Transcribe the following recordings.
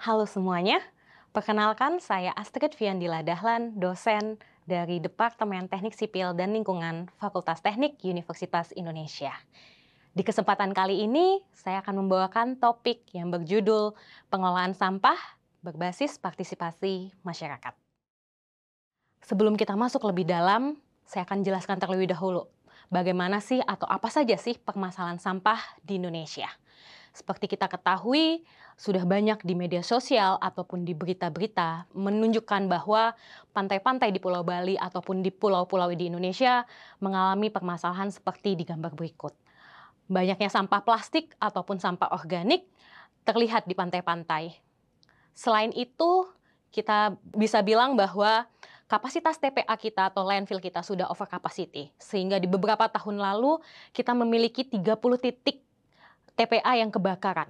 Halo semuanya, perkenalkan saya Astrid Fiandila Dahlan, dosen dari Departemen Teknik Sipil dan Lingkungan Fakultas Teknik Universitas Indonesia. Di kesempatan kali ini, saya akan membawakan topik yang berjudul Pengelolaan Sampah Berbasis Partisipasi Masyarakat. Sebelum kita masuk lebih dalam, saya akan jelaskan terlebih dahulu bagaimana sih atau apa saja sih permasalahan sampah di Indonesia. Seperti kita ketahui, sudah banyak di media sosial ataupun di berita-berita menunjukkan bahwa pantai-pantai di Pulau Bali ataupun di pulau-pulau di Indonesia mengalami permasalahan seperti di gambar berikut. Banyaknya sampah plastik ataupun sampah organik terlihat di pantai-pantai. Selain itu, kita bisa bilang bahwa kapasitas TPA kita atau landfill kita sudah over capacity. Sehingga di beberapa tahun lalu kita memiliki 30 titik TPA yang kebakaran.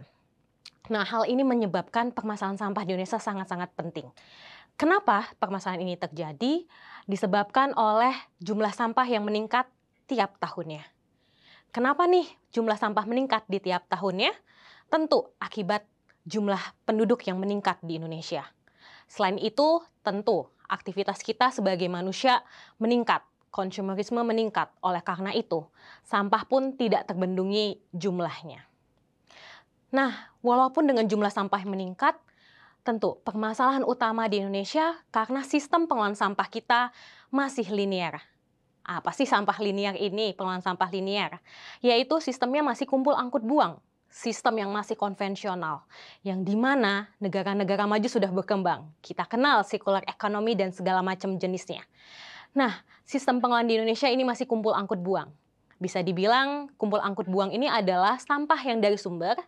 Nah, hal ini menyebabkan permasalahan sampah di Indonesia sangat-sangat penting. Kenapa permasalahan ini terjadi? Disebabkan oleh jumlah sampah yang meningkat tiap tahunnya. Kenapa nih jumlah sampah meningkat di tiap tahunnya? Tentu akibat jumlah penduduk yang meningkat di Indonesia. Selain itu, tentu aktivitas kita sebagai manusia meningkat. Konsumerisme meningkat. Oleh karena itu, sampah pun tidak terbendungi jumlahnya. Nah, walaupun dengan jumlah sampah meningkat, tentu permasalahan utama di Indonesia karena sistem pengelolaan sampah kita masih linear. Apa sih sampah linear ini, pengelolaan sampah linear? Yaitu sistemnya masih kumpul angkut buang, sistem yang masih konvensional, yang di mana negara-negara maju sudah berkembang. Kita kenal circular economy dan segala macam jenisnya. Nah, sistem pengelolaan di Indonesia ini masih kumpul angkut buang. Bisa dibilang kumpul angkut buang ini adalah sampah yang dari sumber,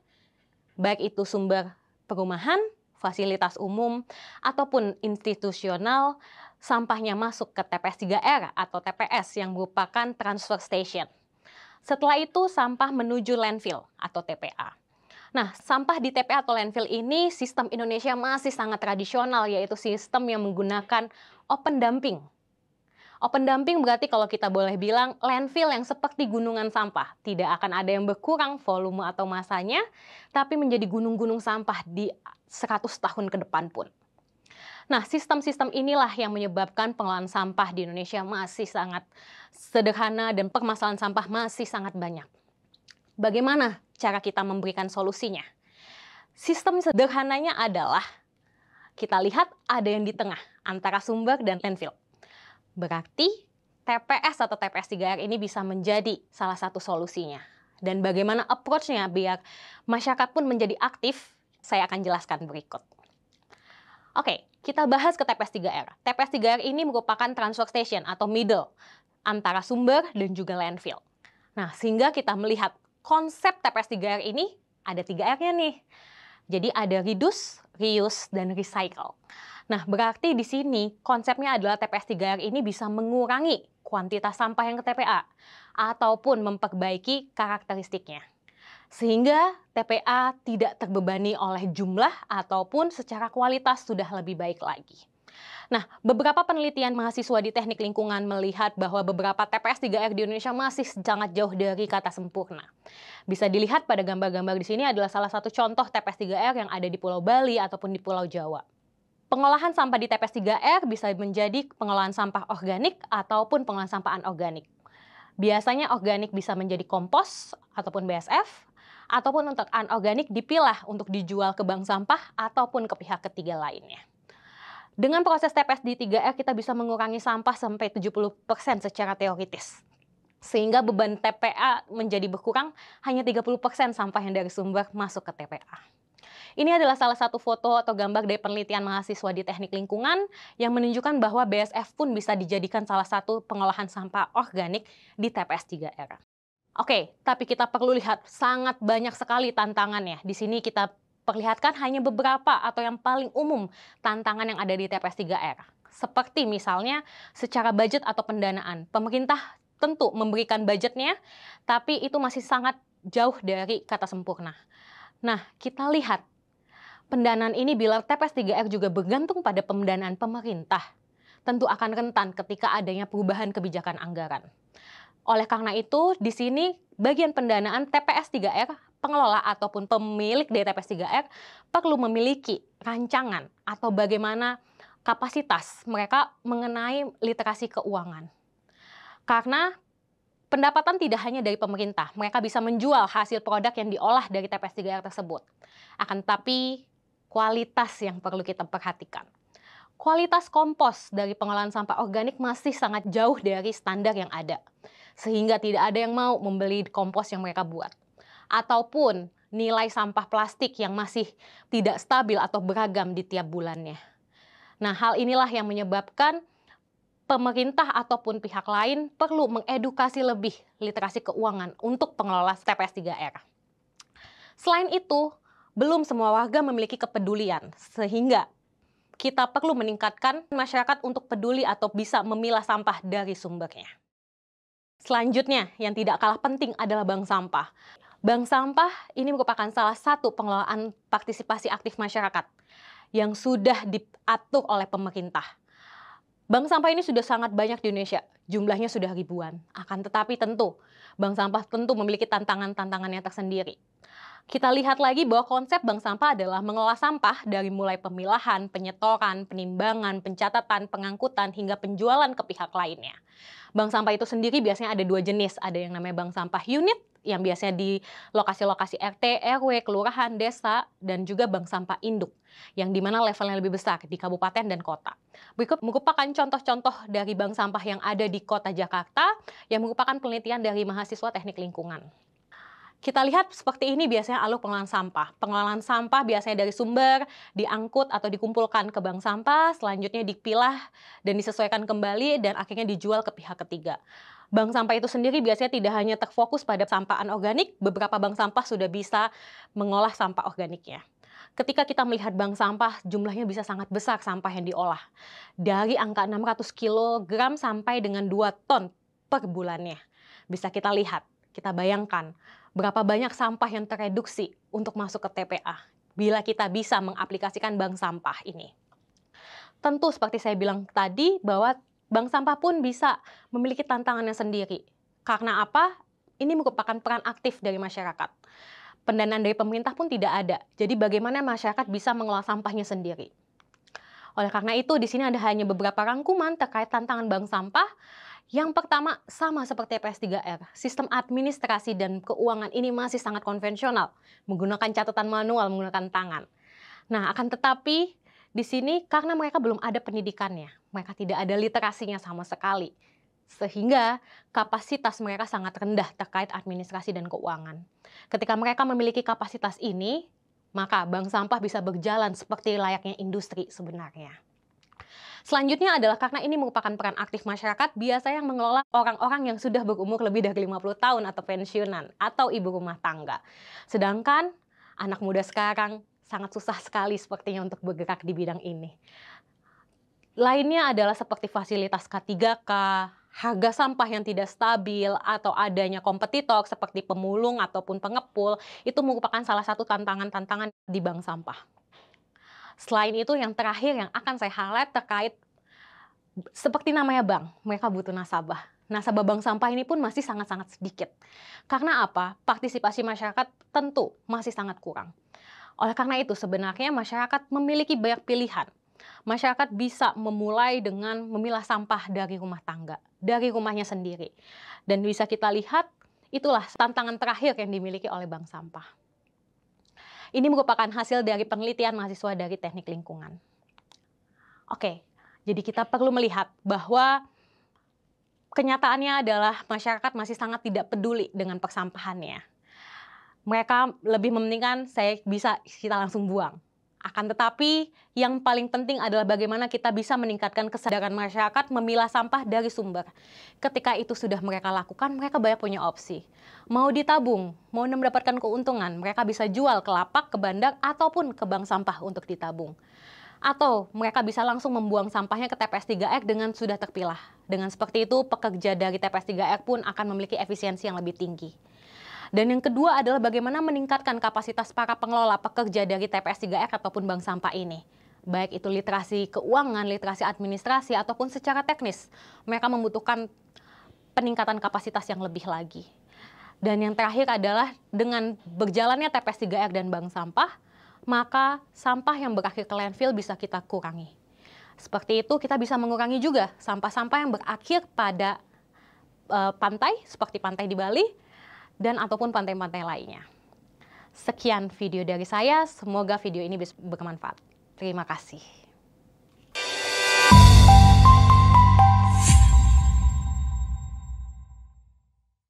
baik itu sumber perumahan, fasilitas umum, ataupun institusional, sampahnya masuk ke TPS 3R atau TPS yang merupakan transfer station. Setelah itu, sampah menuju landfill atau TPA. Nah, sampah di TPA atau landfill ini, sistem Indonesia masih sangat tradisional, yaitu sistem yang menggunakan open dumping. Open dumping berarti kalau kita boleh bilang landfill yang seperti gunungan sampah. Tidak akan ada yang berkurang volume atau masanya, tapi menjadi gunung-gunung sampah di 100 tahun ke depan pun. Nah, sistem-sistem inilah yang menyebabkan pengelolaan sampah di Indonesia masih sangat sederhana dan permasalahan sampah masih sangat banyak. Bagaimana cara kita memberikan solusinya? Sistem sederhananya adalah kita lihat ada yang di tengah antara sumber dan landfill. Berarti TPS atau TPS 3R ini bisa menjadi salah satu solusinya. Dan bagaimana approach-nya biar masyarakat pun menjadi aktif, saya akan jelaskan berikut. Oke, kita bahas ke TPS 3R. TPS 3R ini merupakan transfer station atau middle antara sumber dan juga landfill. Nah, sehingga kita melihat konsep TPS 3R ini ada 3R-nya nih. Jadi ada reduce, reuse, dan recycle. Nah, berarti di sini konsepnya adalah TPS 3R ini bisa mengurangi kuantitas sampah yang ke TPA ataupun memperbaiki karakteristiknya. Sehingga TPA tidak terbebani oleh jumlah ataupun secara kualitas sudah lebih baik lagi. Nah, beberapa penelitian mahasiswa di teknik lingkungan melihat bahwa beberapa TPS 3R di Indonesia masih sangat jauh dari kata sempurna. Bisa dilihat pada gambar-gambar di sini adalah salah satu contoh TPS 3R yang ada di Pulau Bali ataupun di Pulau Jawa. Pengolahan sampah di TPS 3R bisa menjadi pengolahan sampah organik ataupun pengolahan sampah anorganik. Biasanya organik bisa menjadi kompos ataupun BSF, ataupun untuk anorganik dipilah untuk dijual ke bank sampah ataupun ke pihak ketiga lainnya. Dengan proses TPS di 3R kita bisa mengurangi sampah sampai 70% secara teoritis. Sehingga beban TPA menjadi berkurang, hanya 30% sampah yang dari sumber masuk ke TPA. Ini adalah salah satu foto atau gambar dari penelitian mahasiswa di teknik lingkungan yang menunjukkan bahwa BSF pun bisa dijadikan salah satu pengolahan sampah organik di TPS 3R. Oke, tapi kita perlu lihat sangat banyak sekali tantangannya. Di sini kita perlihatkan hanya beberapa atau yang paling umum tantangan yang ada di TPS 3R. Seperti misalnya secara budget atau pendanaan. Pemerintah tentu memberikan budgetnya, tapi itu masih sangat jauh dari kata sempurna. Nah, kita lihat pendanaan ini bila TPS 3R juga bergantung pada pendanaan pemerintah, tentu akan rentan ketika adanya perubahan kebijakan anggaran. Oleh karena itu, di sini bagian pendanaan TPS 3R pengelola ataupun pemilik dari TPS 3R perlu memiliki rancangan atau bagaimana kapasitas mereka mengenai literasi keuangan. Karena pendapatan tidak hanya dari pemerintah, mereka bisa menjual hasil produk yang diolah dari TPS 3R tersebut. Akan tetapi, kualitas yang perlu kita perhatikan. Kualitas kompos dari pengolahan sampah organik masih sangat jauh dari standar yang ada. Sehingga tidak ada yang mau membeli kompos yang mereka buat. Ataupun nilai sampah plastik yang masih tidak stabil atau beragam di tiap bulannya. Nah, hal inilah yang menyebabkan pemerintah ataupun pihak lain perlu mengedukasi lebih literasi keuangan untuk pengelola TPS 3R. Selain itu, belum semua warga memiliki kepedulian, sehingga kita perlu meningkatkan masyarakat untuk peduli atau bisa memilah sampah dari sumbernya. Selanjutnya, yang tidak kalah penting adalah bank sampah. Bank sampah ini merupakan salah satu pengelolaan partisipasi aktif masyarakat yang sudah diatur oleh pemerintah. Bank sampah ini sudah sangat banyak di Indonesia, jumlahnya sudah ribuan. Akan tetapi tentu, bank sampah tentu memiliki tantangan-tantangannya tersendiri. Kita lihat lagi bahwa konsep bank sampah adalah mengelola sampah dari mulai pemilahan, penyetoran, penimbangan, pencatatan, pengangkutan, hingga penjualan ke pihak lainnya. Bank sampah itu sendiri biasanya ada dua jenis, ada yang namanya bank sampah unit, yang biasanya di lokasi-lokasi RT, RW, kelurahan, desa, dan juga bank sampah induk, yang dimana levelnya lebih besar di kabupaten dan kota. Berikut merupakan contoh-contoh dari bank sampah yang ada di kota Jakarta, yang merupakan penelitian dari mahasiswa teknik lingkungan. Kita lihat seperti ini biasanya alur pengelolaan sampah. Pengelolaan sampah biasanya dari sumber, diangkut atau dikumpulkan ke bank sampah, selanjutnya dipilah dan disesuaikan kembali, dan akhirnya dijual ke pihak ketiga. Bank sampah itu sendiri biasanya tidak hanya terfokus pada sampah anorganik, beberapa bank sampah sudah bisa mengolah sampah organiknya. Ketika kita melihat bank sampah, jumlahnya bisa sangat besar sampah yang diolah. Dari angka 600 kg sampai dengan 2 ton per bulannya. Bisa kita lihat, kita bayangkan berapa banyak sampah yang tereduksi untuk masuk ke TPA bila kita bisa mengaplikasikan bank sampah ini. Tentu seperti saya bilang tadi bahwa bank sampah pun bisa memiliki tantangannya sendiri. Karena apa? Ini merupakan peran aktif dari masyarakat. Pendanaan dari pemerintah pun tidak ada. Jadi bagaimana masyarakat bisa mengelola sampahnya sendiri. Oleh karena itu, di sini ada hanya beberapa rangkuman terkait tantangan bank sampah. Yang pertama, sama seperti TPS 3R, sistem administrasi dan keuangan ini masih sangat konvensional, menggunakan catatan manual, menggunakan tangan. Nah, akan tetapi di sini karena mereka belum ada pendidikannya, mereka tidak ada literasinya sama sekali, sehingga kapasitas mereka sangat rendah terkait administrasi dan keuangan. Ketika mereka memiliki kapasitas ini, maka bank sampah bisa berjalan seperti layaknya industri sebenarnya. Selanjutnya adalah karena ini merupakan peran aktif masyarakat, biasanya yang mengelola orang-orang yang sudah berumur lebih dari 50 tahun atau pensiunan, atau ibu rumah tangga. Sedangkan anak muda sekarang sangat susah sekali sepertinya untuk bergerak di bidang ini. Lainnya adalah seperti fasilitas K3K, harga sampah yang tidak stabil, atau adanya kompetitor seperti pemulung ataupun pengepul, itu merupakan salah satu tantangan-tantangan di bank sampah. Selain itu, yang terakhir yang akan saya highlight terkait seperti namanya bank, mereka butuh nasabah. Nasabah bank sampah ini pun masih sangat-sangat sedikit. Karena apa? Partisipasi masyarakat tentu masih sangat kurang. Oleh karena itu, sebenarnya masyarakat memiliki banyak pilihan. Masyarakat bisa memulai dengan memilah sampah dari rumah tangga, dari rumahnya sendiri. Dan bisa kita lihat, itulah tantangan terakhir yang dimiliki oleh bank sampah. Ini merupakan hasil dari penelitian mahasiswa dari teknik lingkungan. Oke, jadi kita perlu melihat bahwa kenyataannya adalah masyarakat masih sangat tidak peduli dengan persampahannya. Mereka lebih mementingkan kita langsung buang. Akan tetapi yang paling penting adalah bagaimana kita bisa meningkatkan kesadaran masyarakat memilah sampah dari sumber. Ketika itu sudah mereka lakukan, mereka banyak punya opsi. Mau ditabung, mau mendapatkan keuntungan, mereka bisa jual ke lapak, ke bandar, ataupun ke bank sampah untuk ditabung. Atau mereka bisa langsung membuang sampahnya ke TPS 3R dengan sudah terpilah. Dengan seperti itu, pekerja dari TPS 3R pun akan memiliki efisiensi yang lebih tinggi. Dan yang kedua adalah bagaimana meningkatkan kapasitas para pengelola pekerja dari TPS 3R ataupun bank sampah ini. Baik itu literasi keuangan, literasi administrasi, ataupun secara teknis. Mereka membutuhkan peningkatan kapasitas yang lebih lagi. Dan yang terakhir adalah dengan berjalannya TPS 3R dan bank sampah, maka sampah yang berakhir ke landfill bisa kita kurangi. Seperti itu kita bisa mengurangi juga sampah-sampah yang berakhir pada pantai, seperti pantai di Bali, dan ataupun pantai-pantai lainnya. Sekian video dari saya, semoga video ini bermanfaat. Terima kasih.